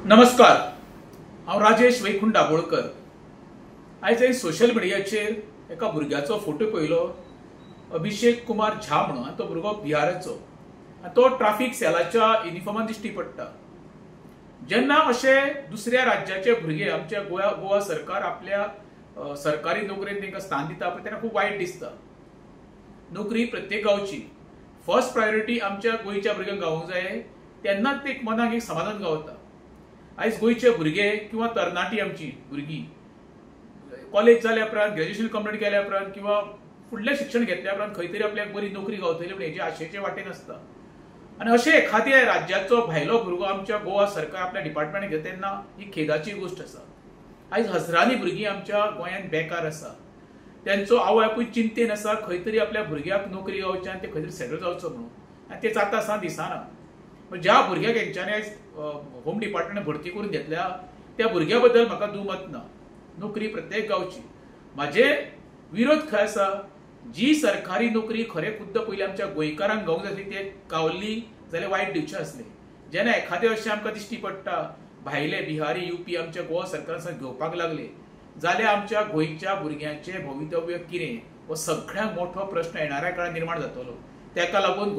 नमस्कार, हांव राजेश वैकुंठ दाबोळकर। आयज हांवें सोशल मिडियाचेर एका भुरग्याचो फोटो पळयलो, अभिषेक कुमार झा म्हणून। तो भुरगो बिहाराचो आनी तो ट्रॅफिक सेलाच्या युनिफॉर्मान दिश्टी पडटा। जेन्ना अशे दुसऱ्या राज्याचे भुरगे आमच्या गोवा सरकार आपल्या सरकारी नोकरेन तांकां स्थान दिता पळय, तेन्ना खूब वायट दिसता। नोकरी प्रत्येक गांवची फर्स्ट प्रायोरिटी आमच्या गोंयच्या भुरग्यांक गावूंक जाय, तेन्नाच ते मनाक एक समाधान गावता। आयज गोंयचे भुरगे किंवा तरणाटी आमची भुरगीं कॉलेज जाल्या उपरांत, ग्रॅज्युएशन कंप्लीट केल्या उपरांत किंवा फुडलें शिक्षण घेतल्या उपरांत खंय तरी आपल्याक बरी नोकरी गावतली म्हणून हेजे आशेचे वाटेन आसता। आनी अशें एखाद्या राज्याचो भायलो भुरगो आमच्या गोवा सरकार आपल्या डिपार्टमेंटान घेता तेन्ना ही खेदाची गोश्ट आसा। आयज हजारांनी भुरगीं आमच्या गोंयांत बेकार आसा। त्यांचो आवय बापूय चिंतेन आसा खंय तरी आपल्या भुरग्याक नोकरी गावची आनी ते खंय तरी सेटल जावचो म्हणून, आनी ते जाता आसतना दिसना। ज्या भुरग्याक हेंच्यांनी आयज होम डिपार्टमेंटान भरती करून घेतल्या त्या भुरग्या बद्दल म्हाका दुमत ना। नोकरी प्रत्येक गांवची। म्हाजे विरोध खंय आसा, जी सरकारी नोकरी खरे खुद्द पयलीं आमच्या गोंयकारांक गावूंक जाय ते गावल्ली जाल्यार वायट दिवचें आसलें। जेन्ना एखादे अशें आमकां दिश्टी पडटा भायले बिहारी यूपी आमच्या गोवा सरकारान घेवपाक लागले, जाल्यार आमच्या गोंयच्या भुरग्यांचें भवितव्य कितें हो सगळ्यांत मोठो प्रश्न येणाऱ्या काळात निर्माण जातलो। ताका लागून